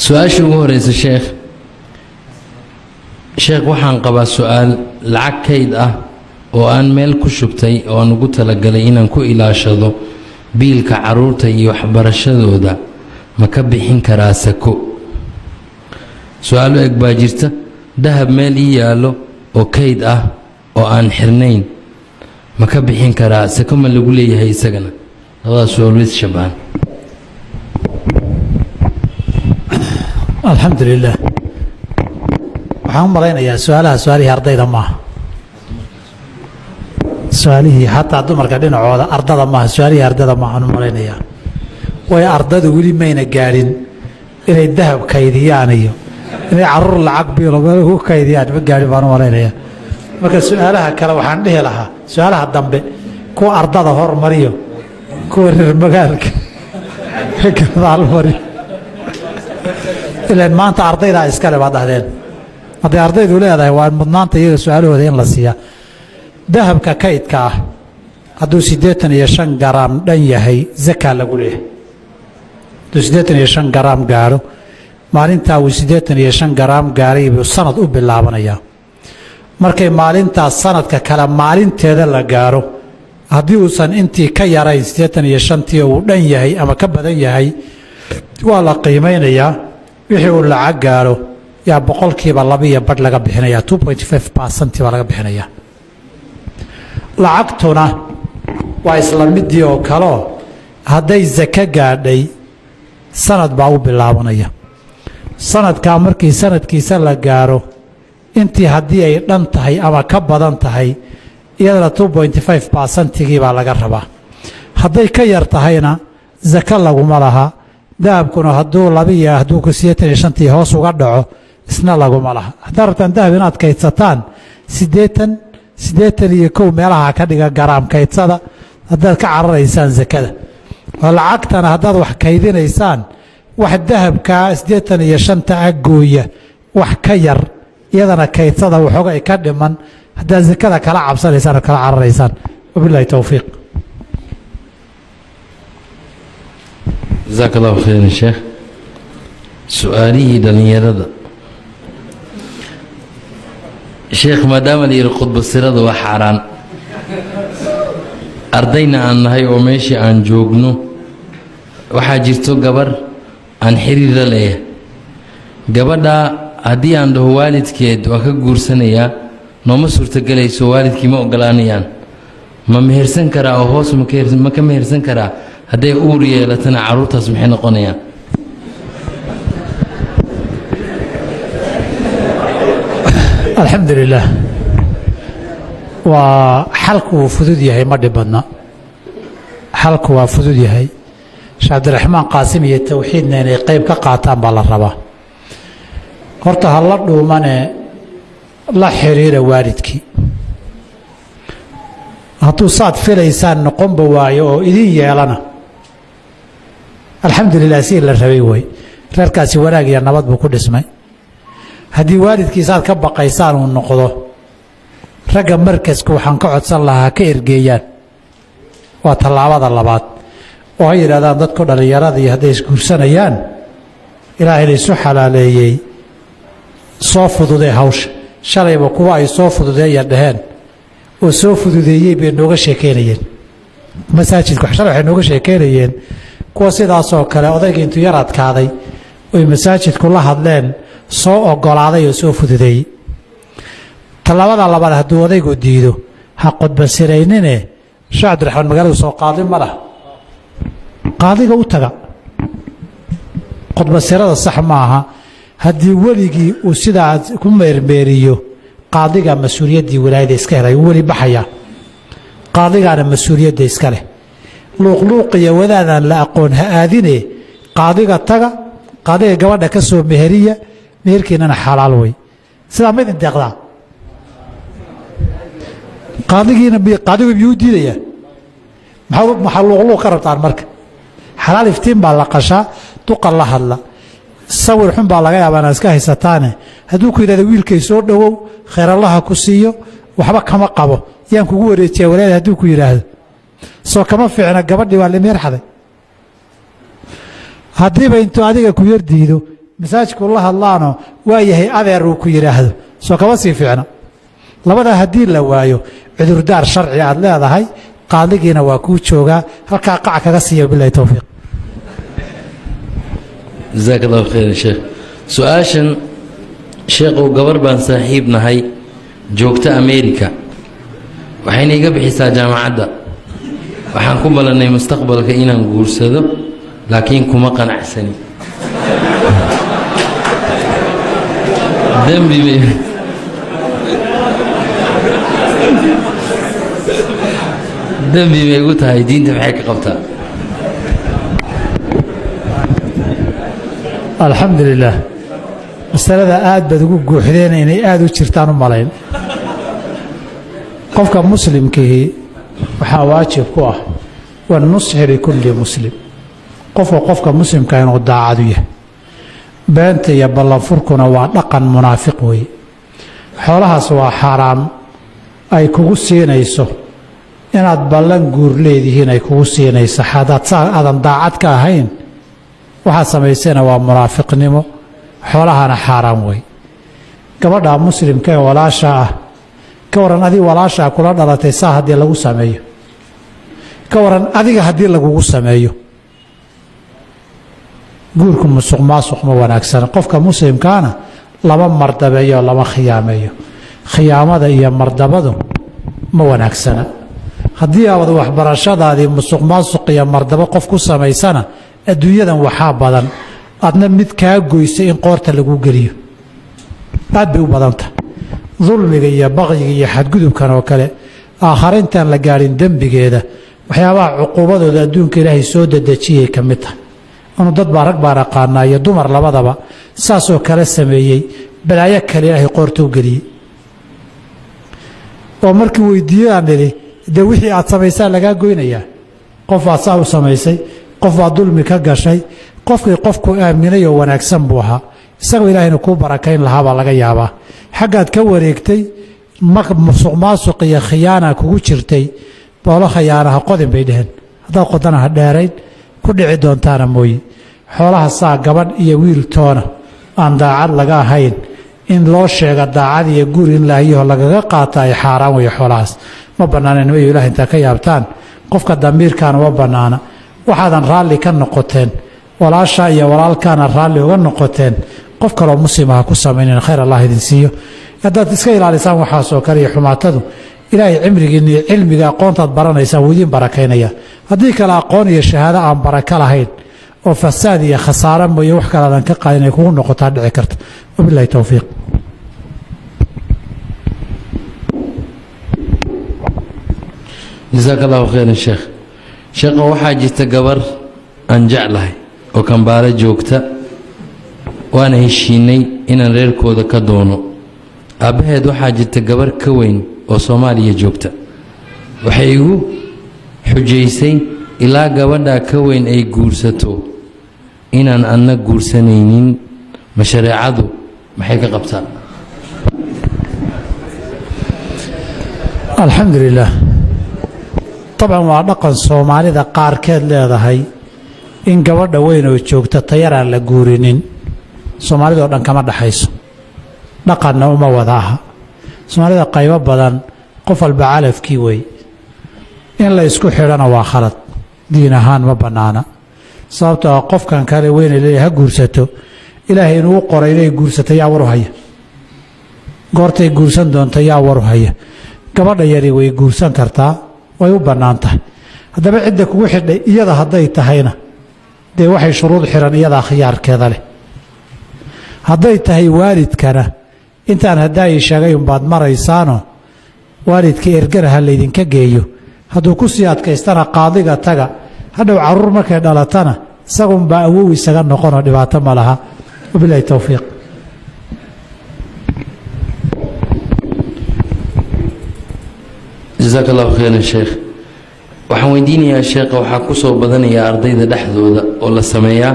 su-aashii ugu horeysa sheekh waxaan qabaa su-aal lacag kayd ah oo aan meel ku shubtay oo aan ugu talagalay inaan ku ilaashado biilka caruurta iyo waxbarashadooda ma ka bixin karaa sako? su-aalo eg baa jirta, dahab meel ii yaallo oo kayd ah oo aan xirnayn ma ka bixin karaa sako? ma lagu leeyahay isagana? labadaas su-aal is shabahan. الحمد لله waxaan u malaynayaa su-aalihii ardayda maaha, su-aalihii xataa dumarka dhinacooda ardada maaha, su-aalihii ardada maahaan u malaynayaa. way ardadu weli mayna gaadhin inay dahab kaydiyaan iyo inay caruur lacag biilo meel ku kaydiyaan ma gaadhin baan u malaynayaa. marka su-aalaha kale waxaan dhihi lahaa su-aalaha dambe kuwa ardada hormariyo kuwa reer magaalka gadaal mariyo. ilaan maanta ardaydaa iskale baad dhahdeen, hadday ardaydu leedahay waa mudnaanta iyaga su-aalahooda in la siiyaa. dahabka kaydka ah hadduu 85 garaam dhan yahay zakaa lagu leeyahay. hadduu 85 garaam gaadho maalintaa uu 85 garaam gaaray buu sanad u bilaabanayaa. markay maalintaas sanadka kale maalinteeda la gaaro haddii uusan intii ka yarayn 85tii uu dhan yahay ama ka badan yahay waa la qiimeynayaa. wixii uu lacag gaaro yaa boqolkiiba 2.5 laga bixinayaa, 2.5% baa laga bixinayaa. lacagtuna waa isla midii oo kaleo hadday sako gaadhay sanad baa u bilaabanaya. sanadkaa markii sanadkiisa la gaaro intii haddii ay dhan tahay ama ka badan tahay iyadana 2.5%gii baa laga rabaa. hadday ka yar tahayna sako laguma laha. dahabkuna hadduu 85tii hoos uga dhaco isna laguma laha. haddaad rabtaan dahab inaad kaydsataan 81 meelaha ka dhiga garaam kaydsada haddaad ka cararaysaan sakada. oo lacagtana haddaad wax kaydinaysaan wax dahabkaa 85 agooya wax ka yar iyadana kaydsada waxooga ay ka dhiman haddaad sakada kala cabsanaysaan oo kala cararaysaan. wabilaahi towfiiq. jazaak allahu khayran sheekh. su-aalihii dhallinyarada sheekh, maadaama la yidhi khudbasirada waa xaaraan, ardayna aan nahay oo meeshii aan joogno waxaa jirto gabar aan xiriir la leeyahay. gabadhaa haddii aan dhaho waalidkeed waa ka guursanayaa nooma suurtogelayso, waalidkii ma ogolaanayaan. ma mehersan karaa oo hoos ma ka mehersan karaa? hadday uur yeelatana carruurtaas maxay noqonayaan? alxamdu lilaah. waa xalku wuu fudud yahay, ma dhib badna. xalku waa fudud yahay. sheekh cabdiraxmaan qaasim iyo towxiidna inay qayb ka qaataan baa la rabaa. horta ha la dhuumane la xiriira waalidkii. hadduu saad filaysaan noqonba waayo oo idin yeelana alxamdu lilah si la rabay way. reerkaasi wanaag iyo nabad buu ku dhismay. haddii waalidkiisaad ka baqaysaan uu noqdo, ragga markaska waxaan ka codsan lahaa ka ergeeyaan. waa tallaabada labaad oo ha yidhahdaan dadku dhallinyaradii hadday isguursanayaan ilaahayna isu xalaaleeyey soo fududee hawsha. shalayba kuwa ay soo fududeeya dhaheen oo soo fududeeyey bay nooga sheekeynayeen masaajidku. shalay waxay nooga sheekeynayeen kuwa sidaasoo kale odayga intuu yar adkaaday oy masaajidku la hadleen soo ogolaaday oo soo fududeeyey. tallaabada labaad hadduu odaygu diido ha qodbasiraynine sheekh cabdiraxmaan magaaladu soo qaadi ma lah, qaadiga u taga. qodbasirada sax maaha. haddii weligii uu sidaa ku meermeeriyo qaadiga mas-uuliyaddii walaayada iska helay, weli baxaya. qaadigaana mas-uuliyadda iska leh. luuqluuqiyo wadaadaan la aqoon ha aadine qaadiga taga. qaadiga gabadha ka soo meheriya, meherkiinana xalaal wey. sidaa ma idin deeqdaa? qaadigu miyuu diidayaa? maxaa luuqluuq ka rabtaan marka? xalaal iftiin baa la qashaa, duqa la hadla. sawir xun baa laga yaabaa inaad iska haysataane hadduu ku yidhahdo wiilkay soo dhowow khayr allaha ku siiyo waxba kama qabo yaan kugu wareejiya walaal hadduu ku yidhaahdo soo kama fiicna gabadhii waa limeer xaday. haddiiba intuu adiga ku yar diido masaajidku la hadlaano waa yahay adeer uu ku yidhaahdo soo kama sii fiicna labadaa haddii la waayo cudurdaar sharci aad leedahay qaadigiina waa kuu joogaa halkaa qac kaga siiya bilahi towfiiq jazaak allahu khayran sheekh su-aashan sheekhow gabar baan saaxiib nahay joogta america waxayna iga bixisaa jaamacadda waxaan ku balannay mustaqbalka inaan guursado laakiin kuma qanacsani dembi bay igu tahay diinta maxay ka qabtaa alxamdu lilaah masalada aad baad ugu guuxdeen inay aada u jirtaan u malayn qofka muslimkihii waxaa waajib ku ah wanusxi likulli muslim qofka muslimka inuu daacadu yahay beenta iyo ballanfurkuna waa dhaqan munaafiq weeye xoolahaas waa xaaraam ay kugu siinayso inaad ballan guur leedihiin ay kugu siinayso hadaad aadan daacad ka ahayn waxaad samaysayna waa munaafiqnimo xoolahana xaaraan wey gabadha muslimka ee walaasha ah ka waran adiga walaashaa kula dhalatay saa haddii lagu sameeyo ka waran adiga haddii lagugu sameeyo guurku musuq maasuq ma wanaagsana qofka muslimkaana lama mardabeeyo lama khiyaameeyo khiyaamada iyo mardabadu ma wanaagsana haddii aad waxbarashadaadii musuq maasuq iyo mardabo qof ku samaysana adduunyadan waxaa badan adna mid kaa goysay in qoorta lagu geliyo aad bay u badantah dulmiga iyo baqyiga iyo xadgudubkan oo kale aakhare intaan la gaadhin dembigeeda waxyaabaha cuquubadooda adduunka ilaahay soo dedejiyay ka mid tahay inuu dad baa rag baan aqaanaa iyo dumar labadaba saasoo kale sameeyey balaayo kale ilaahay qoorta u geliyey oo markii weydiiye aan idhi dee wixii aad samaysaa lagaa goynayaa qof baad saa u samaysay qof baad dulmi ka gashay qofkii qofku aaminay oo wanaagsan buu ahaa isagoo ilaahayna kuu barakayn lahaabaa laga yaabaa xaggaad ka wareegtay musuq maasuq iyo khiyaana kugu jirtay boolo khiyaanaha qodin bay dheheen haddaad qodana ha dheerayn ku dhici doontaana mooye xoolaha saa gabadh iyo wiiltoona aan daacad laga ahayn in loo sheega daacad iyo guur in laayaho lagaga qaata ay xaaraan weeye xoolahaas ma bannaana nimayo ilaah intaa ka yaabtaan qofka damiirkaana ma bannaana waxaadan raalli ka noqoteen walaasha iyo walaalkaana raalli uga noqoteen qof kaloo muslimaha ku samaynin khayr allah idin siiyo haddaad iska ilaalisaan waxaasoo kale iyo xumaatadu ilaahay cimrigiinna iyo cilmiga aqoontaad baranaysaan wuu idiin barakaynaya haddii kale aqoon iyo shahaado aan baraka lahayn oo fasaad iyo khasaare mooye wax kale aadan ka qaadin ay kugu noqotaa dhici karta wabilahi towfiiq jasaaka allahu khayran sheekho waxaa jirta gabar aan jeclahay oo kambaalo joogta waana heshiinay inaan reerkooda ka doono aabbaheed waxaa jirta gabar ka weyn oo soomaaliya joogta waxay igu xujaysay ilaa gabadhaa ka weyn ay guursato inaan adna guursanaynin ma shareecadu maxay ka qabtaa alxamdu lilaah dabcan waa dhaqan soomaalida qaarkeed leedahay in gabadha weyn oo joogta tayaraan la guurinin soomaalidao dhan kama dhaxayso dhaqanna uma wada aha soomaalida qaybo badan qof walba calafkii wey in la isku xidhana waa khalad diin ahaan ma bannaana sababtoo ah qofkan kale weyne leeyahay ha guursato ilaahay inuu qoray inay guursato yaa waru haya goortay guursan doonta yaa waru haya gabadha yari way guursan kartaa way u bannaan tahay haddaba cidda kugu xidhay iyada hadday tahayna dee waxay shuruud xihan iyadaa khiyaarkeeda leh hadday tahay waalidkana intaan haddaai sheegay unbaad maraysaano waalidka ergaraha laydinka geeyo hadduu ku sii adkaystana qaadiga taga hadhow carruur markay dhalatana isagunbaa awow isaga noqonoo dhibaato ma laha wabilahi towfiiq jasaaka allahu khayran sheekh waxaan weydiinayaa sheekha waxaa ku soo badanaya ardayda dhexdooda oo la sameeyaa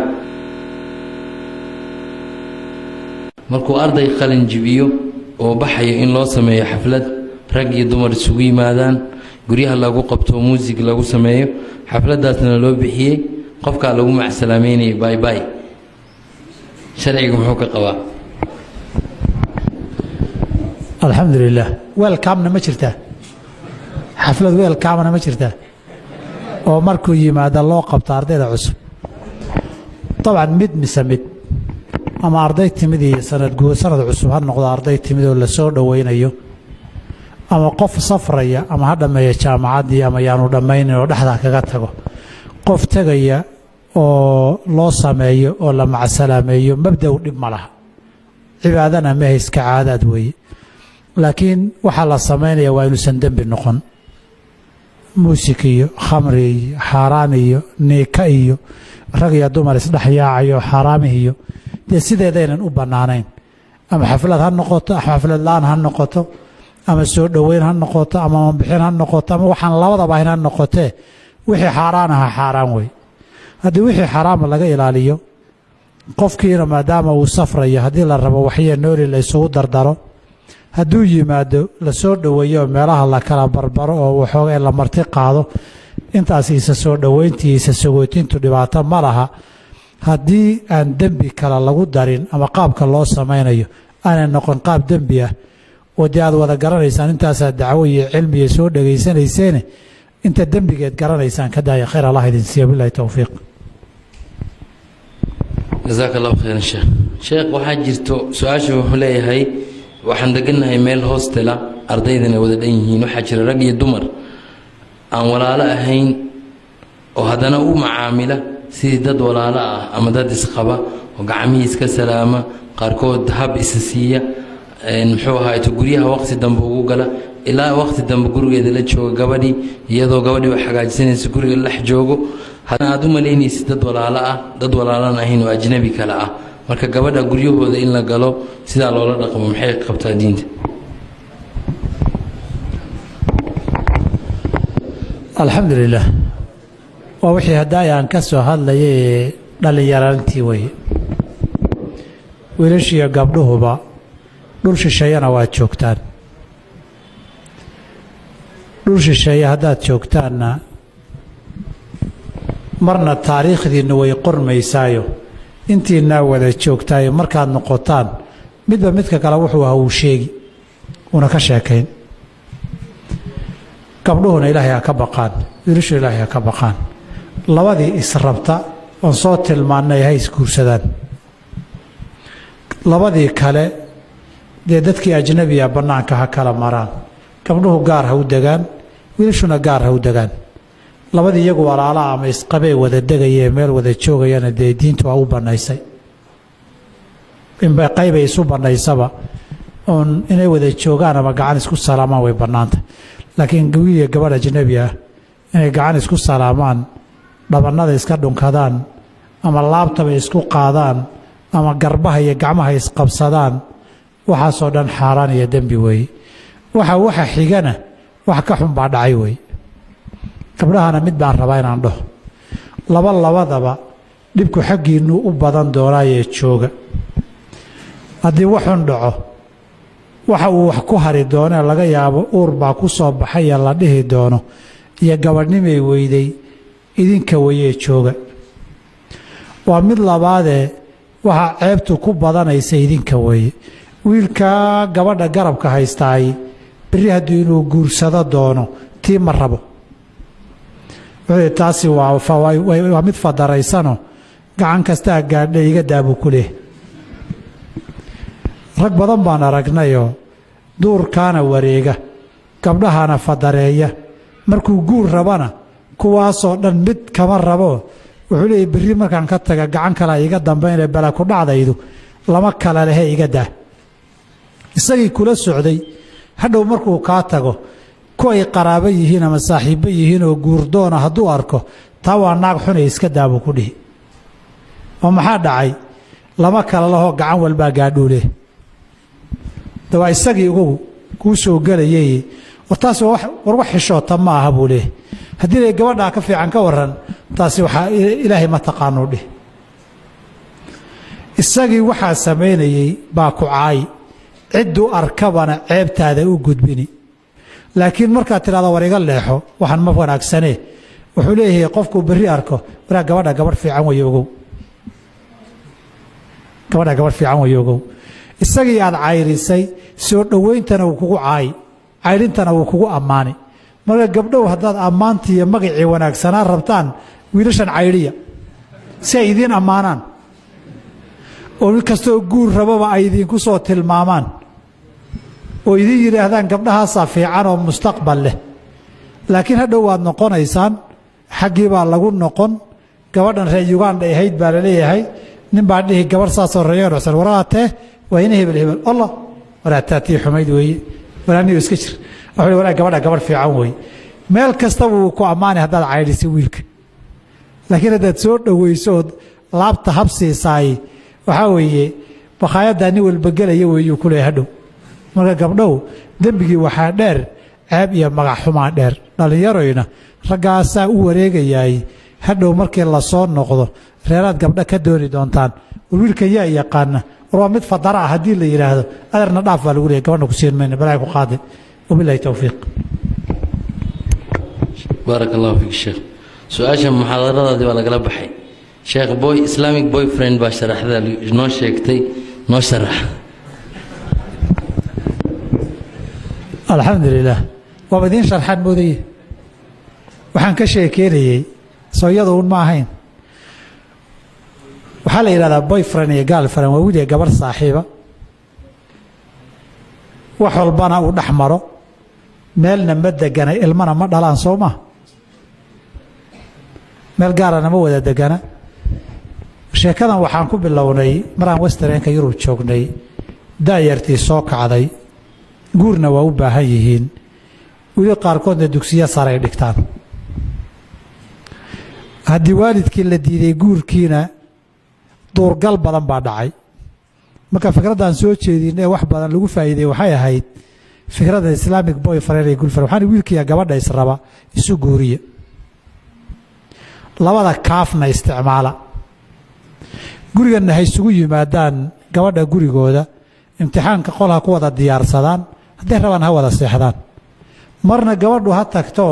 markuu arday qalin jibiyo oo baxayo in loo sameeyo xaflad rag iyo dumar isugu yimaadaan guryaha lagu qabto muusig lagu sameeyo xafladdaasna loo bixiyey qofkaa lagu macsalaameynayay baybay sharcigu muxuu ka qabaa? alxamdulilah weelkaamna ma jirtaa xaflad weelkaamna ma jirtaa oo markuu yimaado loo qabto ardayda cusub dabcan mid mise mid ama arday timid iyo sanad cusub ha noqdo arday timid oo la soo dhowaynayo ama qof safraya ama ha dhammeeya jaamacaddii ama yaanu dhammaynin oo dhexdaa kaga tago qof tegaya oo loo sameeyo oo la macsalaameeyo mabda-u dhib ma laha cibaadana mehe iska caadaad weeye laakiin waxaa la samaynaya waa inuusan dembi noqon muusik iyo khamri iyo xaaraan iyo niika iyo rag iyo dumar isdhex yaacayo xaaraamih iyo dee sideedaynan u bannaanayn ama xaflad ha noqoto ama xaflad la-aan ha noqoto ama soo dhoweyn ha noqoto ama mabixin ha noqoto ama waxaan labadaba ahayn ha noqotee wixii xaaraan aha xaaraan wey haddii wixii xaraama laga ilaaliyo qofkiina maadaama uu safrayo haddii la rabo waxyee nooli la isugu dardaro hadduu yimaado la soo dhoweeyo meelaha la kala barbaro oo waxooga la marti qaado intaas isa soo dhoweyntii isa sogootintu dhibaato ma laha haddii aan dembi kale lagu darin ama qaabka loo samaynayo aanay noqon qaab dembi ah oo dee aad wada garanaysaan intaasaa dacwo iyo cilmiya soo dhegaysanayseene inta dembigeed garanaysaan ka daaya khayr allah idin siiya bilahi towfiiq jazaaka allahu khayran sheekh waxaa jirto su-aasha wuxuu leeyahay waxaan degannahay meel hoostela ardaydana wada dhan yihiin waxaa jira rag iyo dumar aan walaalo ahayn oo haddana u macaamila sidii dad walaalo ah ama dad isqaba oo gacmihii iska salaama qaarkood hab isa siiya muxuu ahaato guryaha waqti dambe ugu gala ilaa waqti dambe gurigeeda la jooga gabadhii iyadoo gabadhii wax hagaajisanaysa guriga la dhex joogo haddana aad u malaynaysid dad walaalo ah dad walaalaan ahayn oo ajnabi kale ah marka gabadha guryahooda in la galo sidaa loola dhaqmo maxay qabtaa diinta? alxamdulilah waa wixii haddaay aan ka soo hadlayay ee dhallinyaraantii weye wiilashiiyo gabdhuhuba dhul shisheeyana waad joogtaan dhul shisheeye haddaad joogtaanna marna taariikhdiinnu way qormaysaayo intiinaa wada joogtaayo markaad noqotaan midba midka kale wuxuu ahaa uu sheegi una ka sheekayn gabdhuhuna ilaahay ha ka baqaan wiilashu ilaahay ha ka baqaan labadii israbta oon soo tilmaannay ha isguursadaan labadii kale dee dadkii ajnabiga bannaanka ha kala maraan gabdhuhu gaar ha u degaan wiilashuna gaar ha u degaan labadii iyagu walaalaha ama isqabee wada degayee meel wada joogayana dee diintu waa u bannaysay inba qaybay isu bannaysaba oon inay wada joogaan ama gacan isku salaamaan way bannaantay laakiin wiil iyo gabadh ajnabi ah inay gacan isku salaamaan dhabannada iska dhunkadaan ama laabtaba isku qaadaan ama garbaha iyo gacmaha isqabsadaan waxaasoo dhan xaaraan iyo dembi weeye waxa xigana wax ka xun baa dhacay weeye gabdhahana mid baan rabaa inaan dhaho labadaba dhibku xaggiinnu u badan doonaayee jooga haddii waxun dhaco waxa uu wax ku hari doonee laga yaabo uur baa ku soo baxaya la dhihi doono iyo gabadhnimay weyday idinka weyee jooga waa mid labaadee waxaa ceebtu ku badanaysa idinka weeye wiilkaa gabadha garabka haystaay berri hadduu inuu guursado doono tii ma rabo wuxuu taasi waa mid fadaraysanoo gacan kastaa gaadha iga daabuu ku leh rag badan baan aragnayoo duurkaana wareega gabdhahana fadareeya markuu guur rabana kuwaasoo dhan mid kama rabo wuxuu leeyahy berri markaan ka taga gacan kalea iga dambaynee bala ku dhacdaydu lama kala lehe iga daa isagii kula socday hadhow markuu kaa tago ku ay qaraabo yihiin ama saaxiibbo yihiin oo guurdoona hadduu arko taa waa naag xunay iska daabuu ku dhihi oo maxaa dhacay lama kala lahoo gacan walbaa gaadhuuleh de waa isagii ugu kuu soo gelayay war taas war wax xishoota ma aha buu leeh haddii lay gabadhaa ka fiican ka waran taasi waxaa ilaahay ma taqaanuu dhih isagii waxaa samaynayey baa ku caay cidduu arkabana ceebtaada u gudbini laakiin markaad tidhahdo war iga leexo waxaan ma wanaagsanee wuxuu leeyahay qofkuu berri arko waraa gabadha gabadh fiican weeye ogow gabadha gabadh fiican wayoogow isagii aad cayrisay soo dhowayntana uu kugu caayi cayrintana uu kugu ammaani marka gabdhow haddaad ammaantii iyo magacii wanaagsanaa rabtaan wiilashan cayriya si ay idiin ammaanaan oo mid kastoo guur rababa ay idinku soo tilmaamaan oo idiin yidhaahdaan gabdhahaasaa fiican oo mustaqbal leh laakiin hadhow waad noqonaysaan xaggii baa lagu noqon gabadhan reer Uganda ahayd baa la leeyahay nin baa dhihi gabar saasoo reeyo san waraatee waa ina hebel allah waraatii xumayd weeye waraaniyo iska jir wuxuu waraa gabadha gabar fiican weeye meel kasta wuu ku ammaanay haddaad cayrisay wiilka laakiin haddaad soo dhowayso laabta habsiisaay waxaa weeye bakhaayaddaa nin walba gelaya weeyuu ku leeyahay hadhow marka gabdhow dembigii waxaa dheer ceeb iyo magac xumaa dheer dhallinyaroyna raggaasaa u wareegayaay hadhow markii la soo noqdo reeraad gabdha ka dooni doontaan war wiilkan yaa yaqaana war waa mid fadara ah haddii la yidhaahdo adeerna dhaaf baa lagu leeyahy gabadhna ku siin mayna balaa ku qaaday wabillahi towfiiq baaraka allahu fiik sheekh su-aasha muxaadaradaadii baa lagala baxay sheekh islamic boyfriend baa sharaxda noo sheegtay noo sharax alxamdulilah waaba idiin sharxaan moodaye waxaan ka sheekeynayey sooyada un ma ahayn waxaa la yidhahdaa boyfriend iyo girlfriend waa wiil iyo gabarh saaxiiba wax walbana uu dhex maro meelna ma degana ilmana ma dhalaan soo maa meel gaarana ma wada degana sheekadan waxaan ku bilownay maraan westernka yurub joognay daayartii soo kacday guurna waa u baahan yihiin weli qaarkoodna dugsiyo saray dhigtaan haddii waalidkii la diiday guurkiina duurgal badan baa dhacay marka fikraddan soo jeedin ee wax badan lagu faa'iiday waxay ahayd fikradda islamic boyfriend iyo girlfriend waxaan wiilkiiya gabadha israba isu guuriya labada kaafna isticmaala guriganna hay isugu yimaadaan gabadha gurigooda imtixaanka qol ha ku wada diyaarsadaan hadday rabaan ha wada seexdaan marna gabadhu ha tagto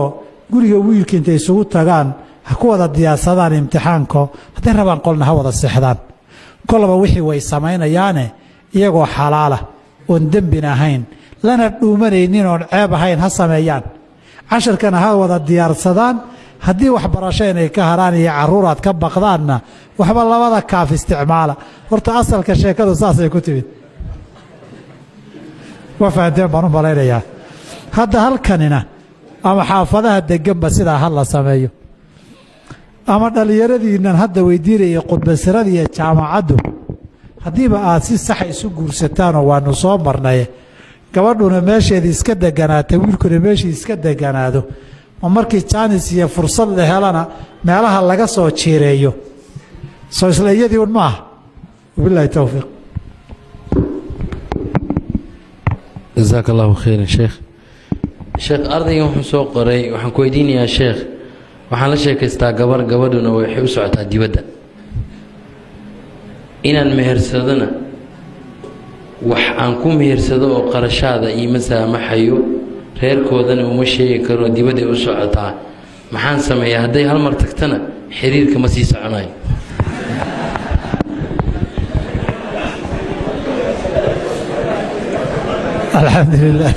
guriga wiilka intay isugu tagaan ha ku wada diyaarsadaan imtixaanko hadday rabaan qolna ha wada seexdaan kolaba wixii way samaynayaane iyagoo xalaala oon dembin ahayn lana dhuumanaynin oon ceeb ahayn ha sameeyaan casharkana ha wada diyaarsadaan haddii waxbarasho inay ka haraan iyo carruuraad ka baqdaanna waxba labada kaaf isticmaala horta asalka sheekadu saasay ku timid waa fahanteen baan u malaynayaa hadda halkanina ama xaafadaha deganba sidaa ha la sameeyo ama dhallinyaradiinnan hadda weydiinaya khudbasirada iyo jaamacaddu haddiiba aad si saxa isu guursataanoo waanu soo marnaye gabadhuna meesheedii iska deganaata wiilkuna meeshii iska deganaado oo markii jaanis iyo fursad la helana meelaha laga soo jiireeyo soo isla iyadii un maaha wabillahi towfiiq jazaaka allahu khayran sheekh ardaygan wuxuu soo qoray waxaan ku weydiinayaa sheekh waxaan la sheekaystaa gabadhuna waxay u socotaa dibadda inaan mehersadona wax aan ku mehersado oo qarashaada iima saamaxayo reerkoodana uma sheegi karo dibadday u socotaa maxaan sameeyaa hadday hal mar tagtana xiriirka ma sii soconayo alxamdulilah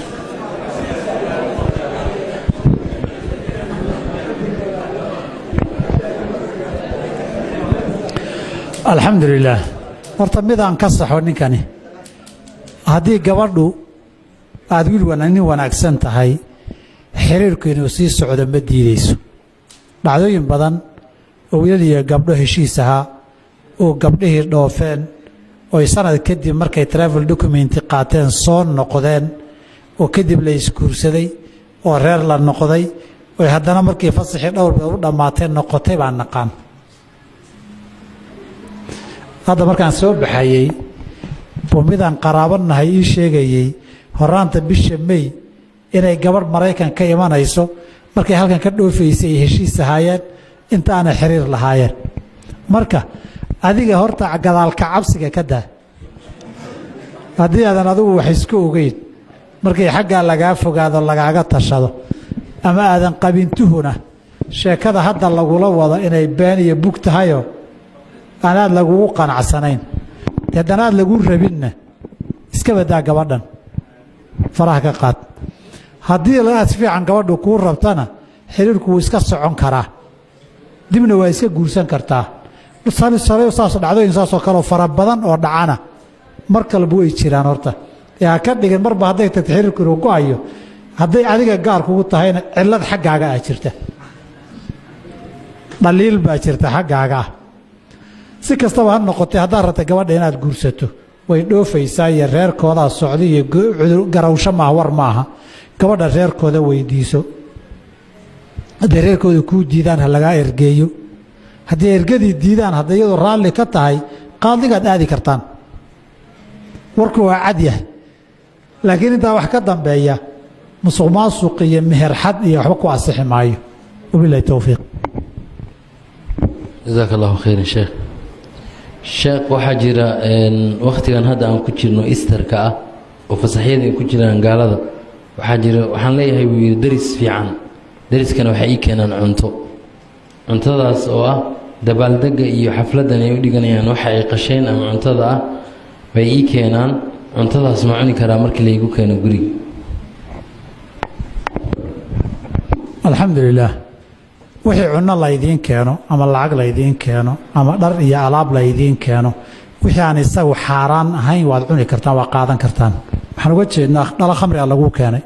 alxamdulilah horta midaan ka saxo ninkani haddii gabadhu aada nin wanaagsan tahay xiriirku inuu sii socdo ma diideyso dhacdooyin badan oo wiilal iyo gabdho heshiis ahaa oo gabdhihii dhoofeen oy sanad kadib markay travel documenti qaateen soo noqdeen oo kadib la isguursaday oo reer la noqday oy haddana markii fasaxii dhowr beed u dhammaatee noqotay baan naqaan hadda markaan soo baxayey buu midaan qaraabanahay ii sheegayey horaanta bisha May inay gabadh Maraykan ka imanayso markay halkan ka dhoofaysay ay heshiis ahaayeen inta aan xiriir lahaayeen marka adiga horta gadaalka cabsiga ka daa haddii aadan adigu wax isku ogeyn markay xaggaa lagaa fogaado lagaaga tashado ama aadan qabintuhuna sheekada hadda lagula wado inay been iyo bug tahayo aanaad lagugu qanacsanayn haddana aad lagu rabinna iska badaa gabadhan faraha ka qaad haddii aad si fiican gabadhu kuu rabtana xiriirku wuu iska socon karaa dibna waa iska guursan kartaa saas dhacdooyin saasoo kaleoo fara badan oo dhacana mar kaleba way jiraan horta ee ha ka dhigin marba hadday tagto xiriirku inuu go-ayo hadday adiga gaar kugu tahayna cillad xaggaaga ah jirta dhaliil baa jirta xaggaaga ah si kastaba ha noqotay haddaad rabta gabadha inaad guursato way dhoofaysaa iyo reerkoodaa socda iyo garawsho maaha war maaha gabadha reerkooda weydiiso hadday reerkooda kuu diidaan ha lagaa ergeeyo haddii ergadii diidaan hadday iyadu raalli ka tahay qaadligaad aadi kartaan warku waa cad yahay laakiin intaa wax ka dambeeya musuq maasuq iyo meherxad iyo waxba ku asixi maayo wabilahi towfiiq jazaaka allahu khayran sheekh waxaa jira wakhtigan hadda aan ku jirno isterka ah oo fasaxyada ay ku jiraan gaalada waxaan leeyahay buu yidhi deris fiican deriskana waxay ii keenaan cuntadaas oo ah dabaaldega iyo xafladdan ay u dhiganayaan waxa ay qasheen ama cuntada ah bay ii keenaan cuntadaas ma cuni karaa markii laygu keeno guriga alxamdulilaah wixii cunno laydiin keeno ama lacag laydiin keeno ama dhar iyo alaab laydiin keeno wixii aan isagu xaaraan ahayn waad cuni kartaan waa qaadan kartaan waxaan uga jeednaa dhalo khamriga laguu keenay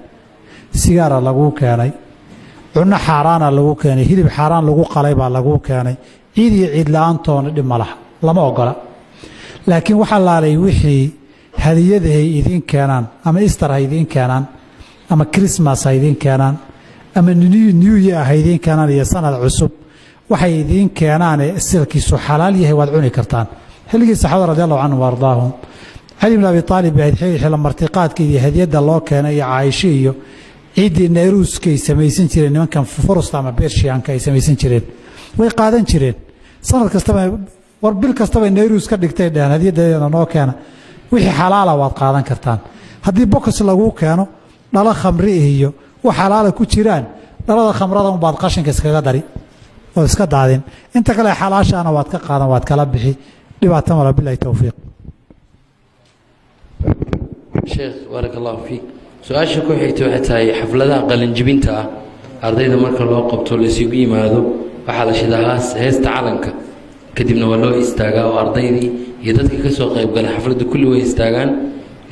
sigaara laguu keenay cunno xaaraana lagu keenay hilib xaaraan lagu qalay baa laguu keenay ciid iyo ciid la-aantoona dhib ma laha lama ogola laakiin waxaa laalay wixii hadiyadahay idiin keenaan ama easter ha idiin keenaan ama christmas ha idiin keenaan ama new year ha idiin keenaan iyo sanad cusub waxay idiin keenaanee silkiisu xalaal yahay waad cuni kartaan xilligii saxaabada radi allahu canhum waardaahum cali bn abi aalib ahayd xilla martiqaadka iyo hadiyadda loo keenay iyo caaisho iyo ciiddii nayruuska ay samaysan jireen nimankan furusta ama bershiyaanka ay samaysan jireen way qaadan jireen sanad kastaba war bil kastaba nayruus ka dhigtay dheheen hadiyaddeeda noo keena wixii xalaala waad qaadan kartaan haddii bokos laguu keeno dhalo khamri iyo wax xalaala ku jiraan dhalada khamrada unbaad qashinka iskaga dari oo iska daadin inta kale xalaashaana waad ka qaadan waad kala bixi dhibaato mala bilahi towfiiq sheekh baarak allahu fiik su-aasha ku xigta waxay tahay xafladaha qalinjibinta ah ardayda marka loo qabto laysugu yimaado waxaa la shidaa heesta calanka kadibna waa loo istaagaa oo ardaydii iyo dadkii ka soo qaybgala xafladda kulli way istaagaan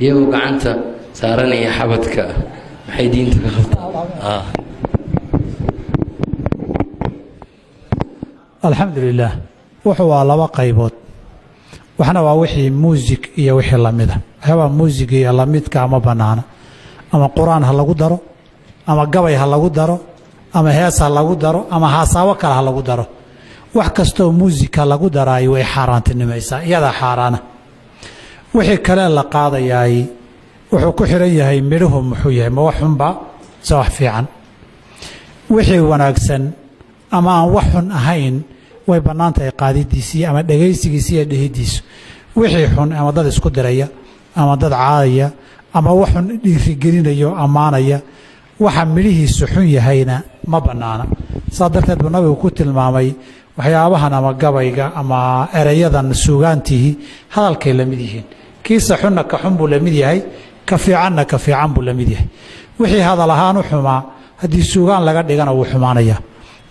iyagoo gacanta saaranaya xabadka maxay diinta ka qabtaa alxamdu lilaah wuxuu waa laba qaybood waxna waa wixii muusig iyo wixii lamida waxyaabaa muusig iyo lamidka ma bannaana ama qur-aan ha lagu daro ama gabay ha lagu daro ama hees ha lagu daro ama haasaabo kale ha lagu daro wax kastoo muusika lagu daraayo way xaaraantinimaysaa iyadaa xaaraana wixii kale la qaadayaay wuxuu ku xiran yahay midhuhu muxuu yahay ma wax xunba se wax fiican wixii wanaagsan ama aan wax xun ahayn way bannaan tahay qaadidiisii ama dhegaysigiisi iyo dhehiddiisu wixii xun ama dad isku diraya ama dad caadaya ama wax xun dhiirigelinayo ammaanaya waxa midhihiisu xun yahayna ma bannaana saas darteed buu nabigu ku tilmaamay waxyaabahan ama gabayga ama erayadan suugaantihi hadalkay la mid yihiin kiisa xunna ka xun buu la mid yahay ka fiicanna ka fiican buu la mid yahay wixii hadal ahaan u xumaa haddii suugaan laga dhigana wuu xumaanayaa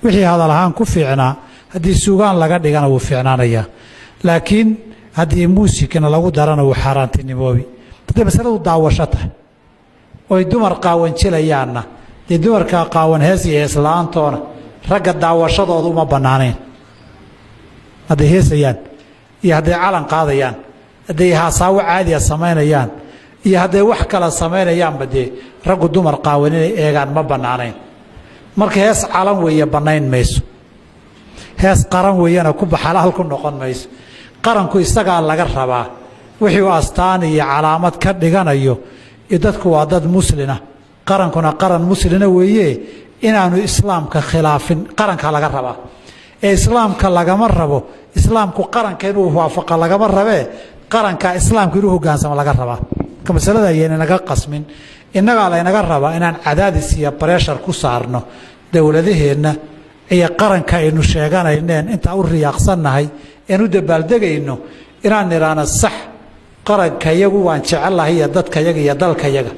wixii hadal ahaan ku fiicnaa haddii suugaan laga dhigana wuu fiicnaanayaa laakiin haddii muusikana lagu darana wuu xaaraantinimoobi hadday masaladu daawasho tahay oy dumar qaawanjilayaanna dee dumarkaa qaawan hees iyo heesla'aantoona ragga daawashadooda uma bannaanayn hadday heesayaan iyo hadday calan qaadayaan hadday haasaawo caadiya samaynayaan iyo hadday wax kala samaynayaanba dee raggu dumar qaawan inay eegaan ma bannaanayn marka hees calan weeye bannayn mayso hees qaran weeyana kuba xalaal ku noqon mayso qaranku isagaa laga rabaa wixii uu astaan iyo calaamad ka dhiganayo iyo dadku waa dad muslina qarankuna qaran muslina weeye inaanu islaamka khilaafin qaranka laga rabaa ee islaamka lagama rabo islaamku qaranka inuu waafaqa lagama rabee qaranka islaamka inuu hogaansamo laga rabaa marka masalada ayayna naga qasmin innagaa laynaga rabaa inaan cadaadis iyo bareshar ku saarno dowladaheenna iyo qaranka aynu sheeganayneen intaa u riyaaqsannahay een u dabaaldegayno inaan nidhaahno sax qarankayagu waan jecelnahay iyo dadkayaga iyo dalkayaga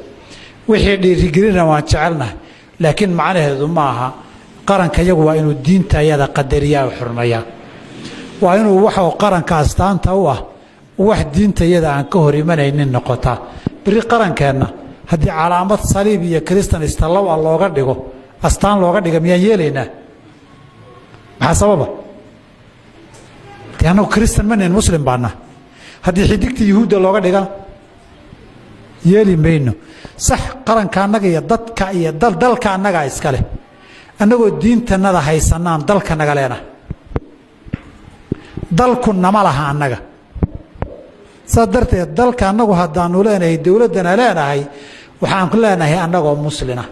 wixii dhiirigelina waan jecelnahay laakiin macnaheedu ma aha qarankayagu waa inuu diintayada qadariyaa oo xurmeeyaa waa inuu waxa qaranka astaanta u ah wax diintayada aan ka hor imanaynin noqotaa biri qarankeenna haddii calaamad saliib iyo kristan istalow ah looga dhigo astaan looga dhiga miyaan yeelaynaa maxaa sababa dee annagu kristan manin muslim baana haddii xidigta yuhuudda looga dhigana yeeli mayno sax qaranka annaga iyo dadka iyo dalka annagaa iska leh annagoo diintanada haysanaan dalka naga leenahay dalku nama laha annaga saas darteed dalka annagu haddaanu leenahay dowladdana leenahay waxaan ku leenahay annagoo muslina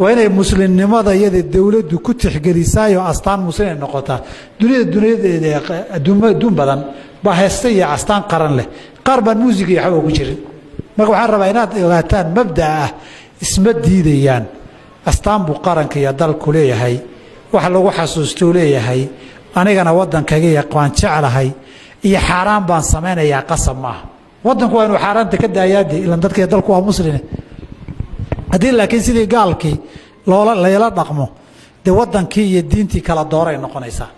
waa inay muslimnimada iyada dowladdu ku tixgelisaayoo astaan muslimay noqotaa dunyadeeda adduun badan baa heesta iyo astaan qaran leh qaar baan muusiga iyo waxba ugu jirin marka waxaan rabaa inaad ogaataan mabda'a ah isma diidayaan astaan buu qaranka iyo dalku leeyahay wax lagu xasuustuu leeyahay anigana waddankayga waan jeclahay iyo xaaraan baan samaynayaa qasab maaha waddanku waa inuu xaaraanta ka daayaade ilan dadkaiyo dalku waa musline haddii laakiin sidii gaalkii layla dhaqmo dee waddankii iyo diintii kala dooray noqonaysaa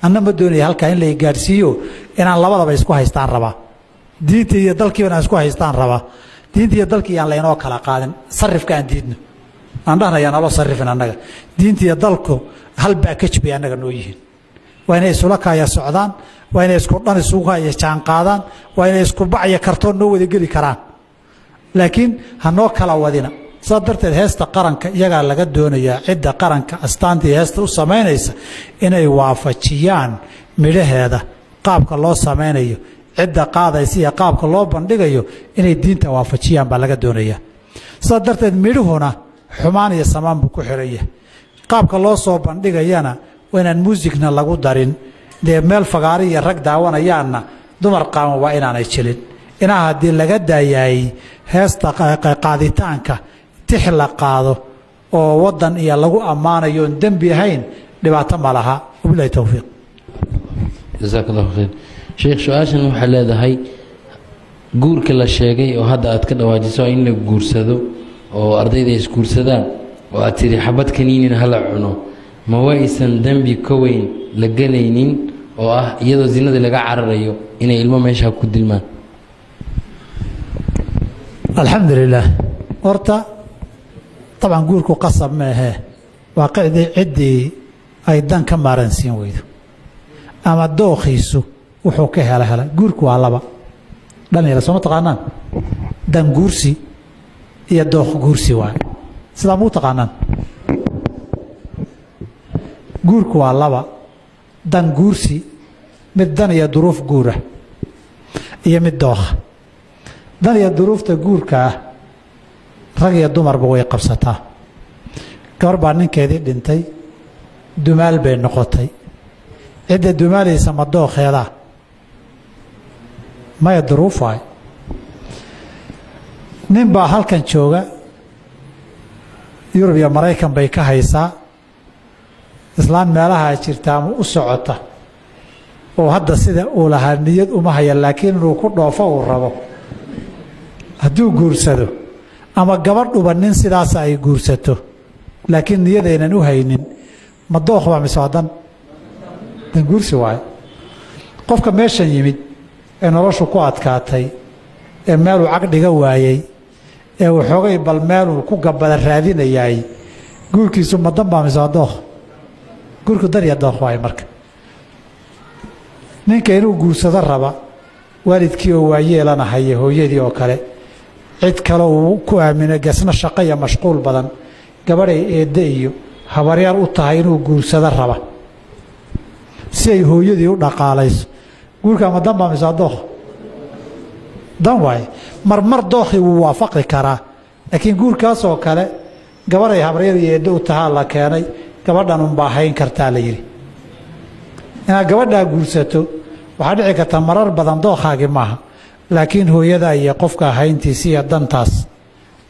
anna ma doonaya halkaa in la gaadhsiiyo inaan labadaba isku haystaan rabaa diintii iyo dalkiiba inaan isku haystaan rabaa diintii iyo dalkii aan laynoo kala qaadin sarifka aan diidno aan dhahnaya naloo sarifin annaga diintii iyo dalku hal baakaj bay annaga noo yihiin waa inay isula kaaya socdaan waa inay isku dhan isugu kaya jaan qaadaan waa inay isku bacya kartoon noo wada geli karaan laakiin ha noo kala wadina saa darteed heesta qaranka iyagaa laga doonayaa cidda qaranka astaantii heesta u samaynaysa inay waafajiyaan midhaheeda qaabka loo samaynayo cidda qaadaysa iyo qaabka loo bandhigayo inay diinta waafajiyaan baa laga doonayaa saa darteed midhuhuna xumaan iyo samaan buu ku xiran yahay qaabka loo soo bandhigayana waa inaan muusigna lagu darin dee meel fagaari iyo rag daawanayaanna dumar qaawan waa inaanay jilin inaa haddii laga daayaayey heesta qaaditaanka tix la qaado oo waddan iyo lagu ammaanayo oon dembi ahayn dhibaato ma laha wabilahi towfiiq jasaak allahu khayr sheekh su-aashan waxaa leedahay guurka la sheegay oo hadda aad ka dhawaajiso in la guursado oo ardayda ay isguursadaan oo aad tidhi xabad kaniinin hala cuno ma waysan dembi ka weyn la gelaynin oo ah iyadoo zinada laga cararayo inay ilmo meeshaa ku dilmaan alxamdu lilaah horta dabcan guurku qasab ma ahee waa ciddii ay dan ka maaransiin weydo ama dookhiisu wuxuu ka hela guurku waa laba dhalinyara sooma taqaanaan dan guursi iyo dookh guursi waay sidaa muu taqaanaan guurku waa laba dan guursi mid dan iyo duruuf guura iyo mid dookha dan iyo duruufta guurka ah rag iyo dumarba way qabsataa gabar baa ninkeedii dhintay dumaal bay noqotay cidda dumaalaysa ma dookheedaa maya duruuf waay nin baa halkan jooga yurub iyo maraykan bay ka haysaa islaan meelaha jirta ama u socota oo hadda sida uu lahaa niyad uma haya laakiin inuu ku dhoofo uu rabo hadduu guursado ama gabadhuba nin sidaasa ay guursato laakiin niyadaynan u haynin ma dookh baa mise waa dan guursi waayo qofka meeshan yimid ee noloshu ku adkaatay ee meeluu cagdhiga waayey ee waxoogay bal meeluu ku gabada raadinayaay guurkiisu ma dan baa mise waa dookh guurku dan iyo dookh waayo marka ninka inuu guursado raba waalidkii oo waayeelana haya hooyadii oo kale cid kale uu ku aamino gesna shaqo iyo mashquul badan gabadhay eedde iyo habaryar u tahay inuu guursado raba si ay hooyadii u dhaqaalayso guurka ama dan baa mise waa dookh dan waaye marmar dookhii wuu waafaqi karaa laakiin guurkaasoo kale gabadhay habaryadii eedde u tahaa la keenay gabadhan unbaa hayn kartaa la yidhi inaad gabadhaa guursato waxaa dhici karta marar badan dookhaagi maaha laakiin hooyadaa iyo qofka hayntiisi iyo dantaas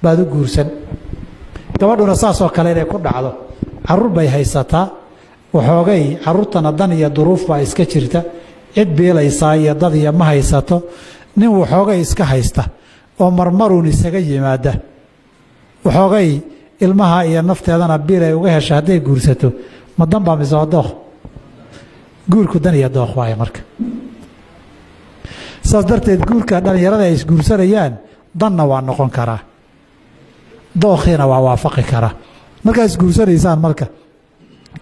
baad u guursan gabadhuna saasoo kale inay ku dhacdo caruur bay haysataa waxoogay caruurtana dan iyo duruuf baa iska jirta cid biilaysaa iyo dad iyo ma haysato nin waxoogay iska haysta oo marmaruun isaga yimaada waxoogay ilmaha iyo nafteedana biil ay uga hesha hadday guursato ma dan baa mise waa dooq guurku dan iyo dooq waaye marka saas darteed guurka dhallinyarada ay isguursanayaan danna waa noqon karaa dookhiina waa waafaqi karaa markaa isguursanaysaan marka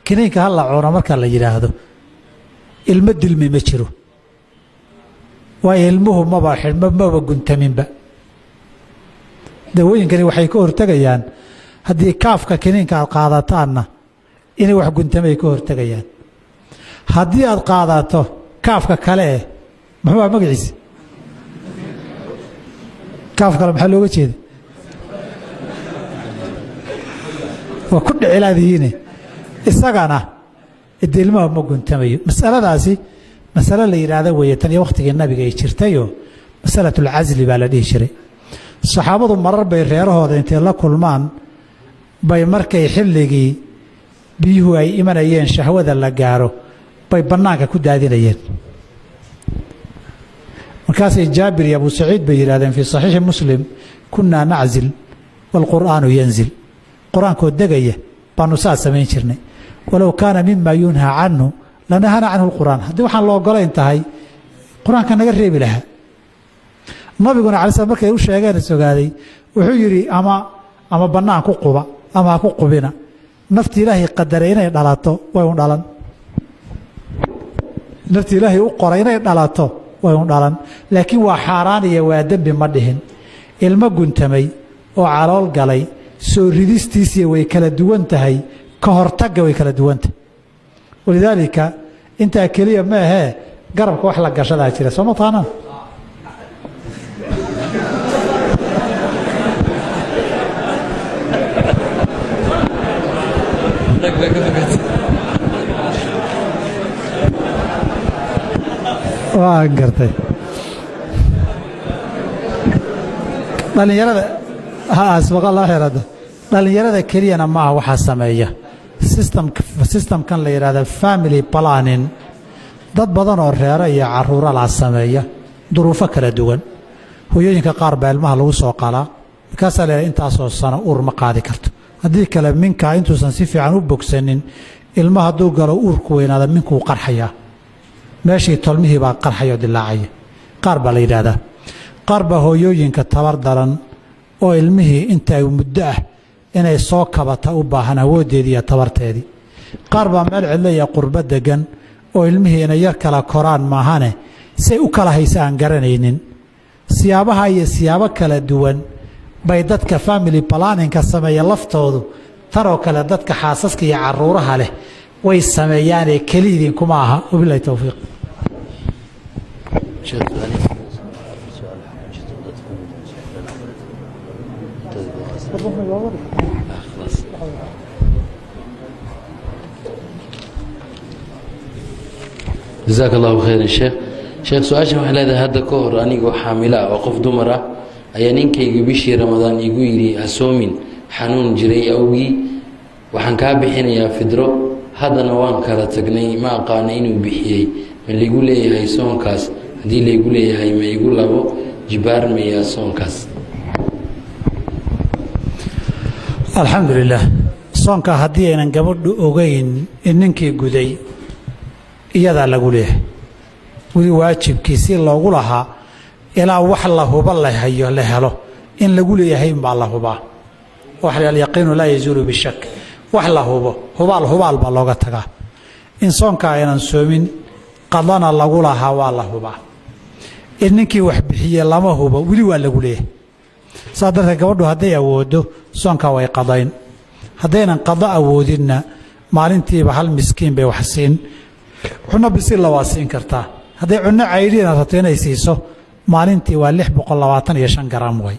kiniinka hala cuno marka la yidhaahdo ilmo dilmi ma jiro waayo ilmuhu maba guntaminba dawooyinkani waxay ka hortegayaan haddii kaafka kiniinka aad qaadataanna inay wax guntamay ka hortegayaan haddii aad qaadato kaafka kale muxuu ah magaciisa kaaf kale maxaa looga jeeda waa ku dhicilaadihiine isagana ilmaha ma guntamayo masaladaasi masale la yidhaahda weeye tan iyo wakhtigii nabiga ay jirtayoo masalatulcasli baa la dhihi jiray saxaabadu marar bay reerahooda intay la kulmaan bay markay xilligii biyuhu ay imanayeen shahwada la gaaro bay bannaanka ku daadinayeen markaasay jaabir iyo abu saciid bay yidhahdeen fii saxiixi muslim kunnaa naczil waalqur'aanu yanzil qur-aankoo degaya baanu saa samayn jirnay walow kaana mima yunhaa canhu lanahana canhu lqur'aan haddii waxaan la ogolayn tahay qur-aanka naga reebi lahaa nabiguna alai slam markay u sheegeen isogaaday wuxuu yidhi ama bannaan ku quba ama ha ku qubina nafti ilaahay qadaray inay dhalato way un dhalan nafti ilaahay u qoray inay dhalato way un dhalan laakiin waa xaaraan iyo waa dembi ma dhihin ilmo guntamay oo calool galay soo ridistiisii way kala duwan tahay ka hortagga way kala duwan tahay walidaalika intaa keliya ma ahee garabka wax la gashadaa jira soo ma taanan waa gartay dhalinyarada dhalinyarada keliyana maaha waxaa sameeya systemkan la yidhahda family planning dad badan oo reero iyo caruura la sameeya duruufo kala duwan hooyooyinka qaar baa ilmaha lagu soo qalaa markaasaa la intaasoo sano uur ma qaadi karto haddii kale minka intuusan si fiican u bogsanin ilma hadduu galo uurku weynaada minkuu qarxayaa meeshii tolmihii baa qarxayoo dilaacaya qaar baa la yidhaahdaa qaar baa hooyooyinka tabar daran oo ilmihii inta muddo ah inay soo kabata u baahan awooddeedii iyo tabarteedii qaar baa meel cidlaya qurbo degan oo ilmihii inay yar kala koraan maahane say u kala haysa aan garanaynin siyaabaha iyo siyaabo kala duwan bay dadka family planninka sameeya laftoodu tanoo kale dadka xaasaska iyo caruuraha leh way sameeyaanee keliidin kuma aha wabilahi towfiiq jazaak allahu khayran sheekh su-aashan waxay leedahay hadda ka hor anigoo xaamilo ah oo qof dumar ah ayaa ninkayga bishii ramadaan igu yidhi hasoomin xanuun jiray awgii waxaan kaa bixinayaa fidro haddana waan kala tagnay ma aqaana inuu bixiyey ma laygu leeyahay soonkaas haddii laygu leeyahay ma igu labo jibaarmayaa soonkaas alxamdu lilah soonka haddii aynan gabadhu ogeyn in ninkii guday iyadaa lagu leeyahay weli waajibkii si loogu lahaa ilaa wax la huba la helo in lagu leeyahay inbaa la hubaa alyaqiinu laa yazuulu bishak wax la hubo hubaal baa looga tagaa in soonka aynan soomin qadana lagu lahaa waa la hubaa in ninkii wax bixiye lama hubo weli waa lagu leeyahay saa darteed gabadhu hadday awoodo soonka way qadayn haddaynan qado awoodinna maalintiiba hal miskiin bay wax siin cunno bisilla waa siin kartaa hadday cunno caydhiina rabto inay siiso maalintii waa 625 garaam way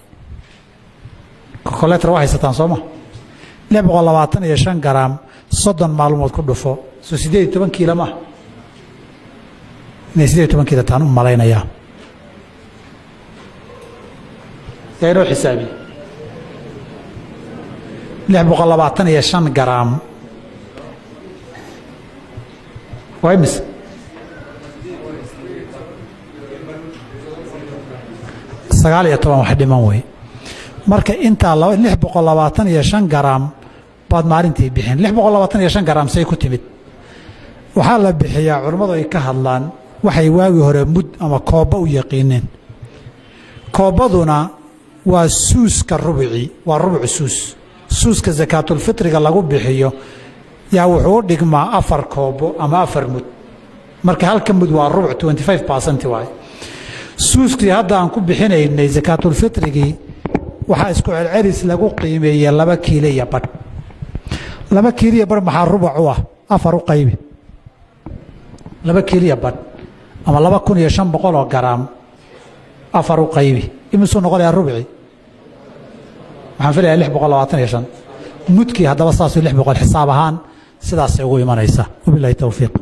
kokoleetar waa haysataan sooma 625 garaam 30 maalmood ku dhufo soo 18 kiilo ma inay 18 kiilo taan u malaynayaa yaynoo xisaabi 625 garaam waa imis 19 wax dhiman wey. marka intaa 625 garaam baad maalintii bixin. 625 garaam say ku timid waxaa la bixiyaa culammadu ay ka hadlaan waxay waagi hore mud ama kooba u yaqiineen. koobaduna waa suuska rubuci, waa rubuc suus. suuska zakaatulfitriga lagu bixiyo yaa wuxuu u dhigmaa 4 koobo ama 4 mud. marka halka mud waa rubuc 25% waay. suuskii hadda aan ku bixinaynay zakaatulfitrigii waxaa isku celcelis lagu qiimeeyey 2 kiilo iyo badh. 2 kiilo iyo badh maxaa rubuc u ah? 4 u qaybi 2 kiilo iyo badh ama 2500 garaam 4 u qaybi imisuu noqonayaa rubci? waxaan filayaa 625 mudkii haddaba saasuu 600 xisaab ahaan sidaasay ugu imanaysa. wabilaahi towfiiq.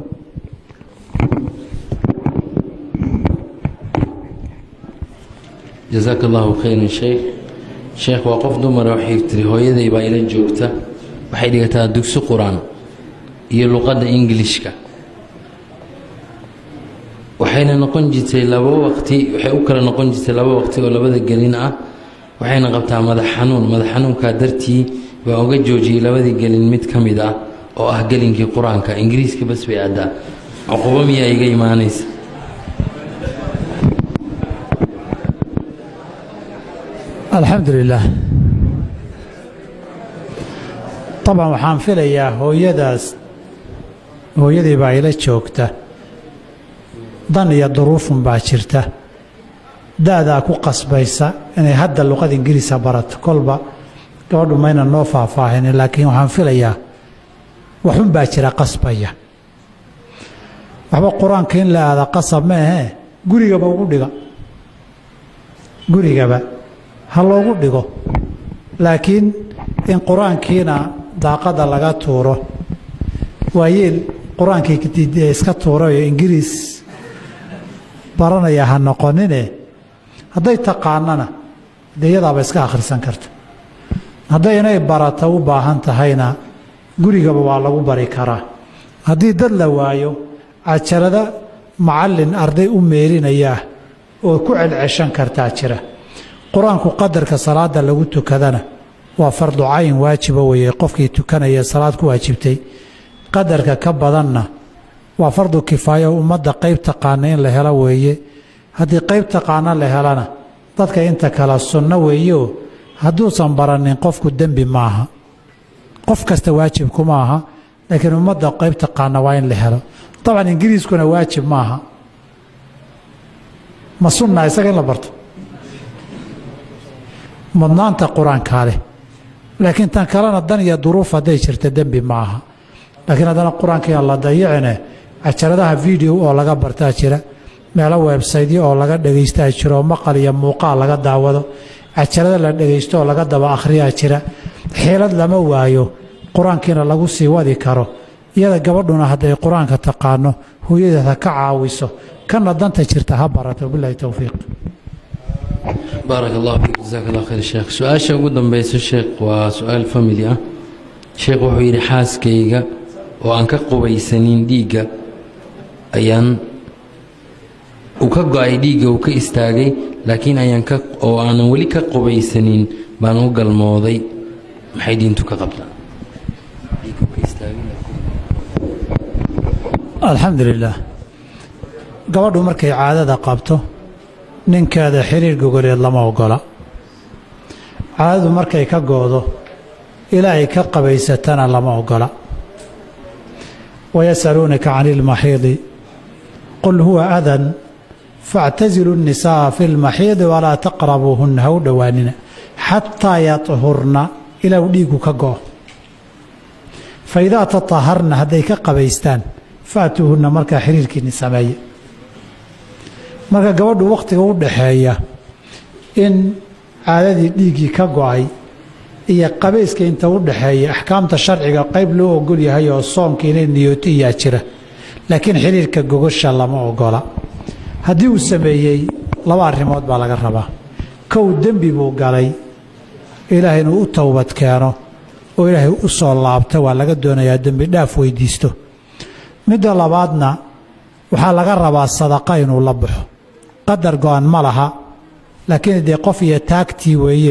jazaaka allahu khayran sheekh waa qof dumara waxay tiri hooyaday baa ila joogta, waxay dhigataa dugsi qur-aan iyo luqadda ingilishka, waxayna noqon jirtay 2 waqti, waxay u kala noqon jirtay 2 waqti oo labada gelin ah, waxayna qabtaa madax xanuunkaa dartii baa uga joojiyey 2dii gelin mid ka mid ah oo ah gelinkii qur-aanka. ingiriiska bas bay aadaa, cuqubo miyaa iga imaanaysa? alxamdu lilaah. طabcan waxaan filayaa hooyadii baa ila joogta, dan iyo duruufun baa jirta, da'daa ku qasbaysa inay hadda luqada ingiriisa barato. kolba gabadhu mayna noo faahfaahinin, laakiin waxaan filayaa waxun baa jira qasbaya. waxba qur-aanka in la aada qasab ma ahee gurigaba ugu dhiga, gurigaba ha loogu dhigo. laakiin in qur-aankiina daaqada laga tuuro, waayeel qur-aankii iska tuurayo ingiriis baranaya ha noqonine, hadday taqaanana dee iyadaaba iska akhrisan karta. hadday inay barata u baahan tahayna gurigaba waa lagu bari karaa. haddii dad la waayo cajalada macallin arday u meelinayaa oo ku celceshan kartaa jira. qur-aanku qadarka salaada lagu tukadana waa fardu cayn waajiba weeye, qofkii tukanaya salaad ku waajibtay. qadarka ka badanna waa fardu kifaayo, ummadda qayb taqaana in la helo weeye. haddii qayb taqaana la helana dadka inta kale sunno weeyeoo hadduusan baranin qofku dembi maaha. qof kasta waajibku maaha, laakiin ummadda qayb taqaana waa in la helo. dabcan ingiriiskuna waajib maaha, ma sunna isaga in la barto? mudnaanta qur-aankaa leh, laakiin tan kalena dan iyo duruuf hadday jirta dembi ma aha. laakiin haddana qur-aankii la dayicine cajaladaha video oo laga bartaa jira, meelo websaytyo oo laga dhegaystaa jira oo maqal iyo muuqaal laga daawado, cajalada la dhegaysto oo laga daba akhriyaa jira. xeelad lama waayo, qur-aankiina lagu sii wadi karo. iyada gabadhuna hadday qur-aanka taqaano hooyadeed ha ka caawiso, kana danta jirta ha barato. bilahi towfiiq. baarak allah fiik, jazaak allah khayr sheekh. su-aasha ugu dambayso sheekh waa su-aal famili ah. sheekh wuxuu yidhi xaaskayga oo aan ka qubaysanin dhiigga ayaan uu ka go-ay, dhiigga uu ka istaagay, laakiin oo aanan weli ka qubaysanin baan u galmooday, maxay diintu ka qabtaa? alxamdu lilaah. gabadhu markay caadada qabto ninkeeda xiriir gogoleed lama ogola. caadadu markay ka goodo ilaa ay ka qabaysatana lama ogola. wayasaluunaka cani ilmaxiidi qul huwa adan faاctazilu الnisaaءa fi اlmaxiidi walaa taqrabuuhunna, ha u dhowaanina xataa yaطhurna, ilaa uu dhiigu ka go'o. faidaa tataharna, hadday ka qabaystaan faatuuhunna, markaa xiriirkiinni sameeye. marka gabadhu wakhtiga u dhaxeeya in caadadii dhiiggii ka go'ay iyo qabayska inta u dhaxeeya axkaamta sharciga qayb loo ogol yahay oo soomka inay niyooto iyaa jira, laakiin xiriirka gogosha lama ogola. haddii uu sameeyey 2 arrimood baa laga rabaa. kow, dembi buu galay, ilaahay inuu u towbad keeno oo ilaahay u soo laabta waa laga doonayaa, dembi dhaaf weydiisto. midda labaadna waxaa laga rabaa sadaqa inuu la baxo. qadar go-an ma laha, laakiin dee qof iyo taagtii weeye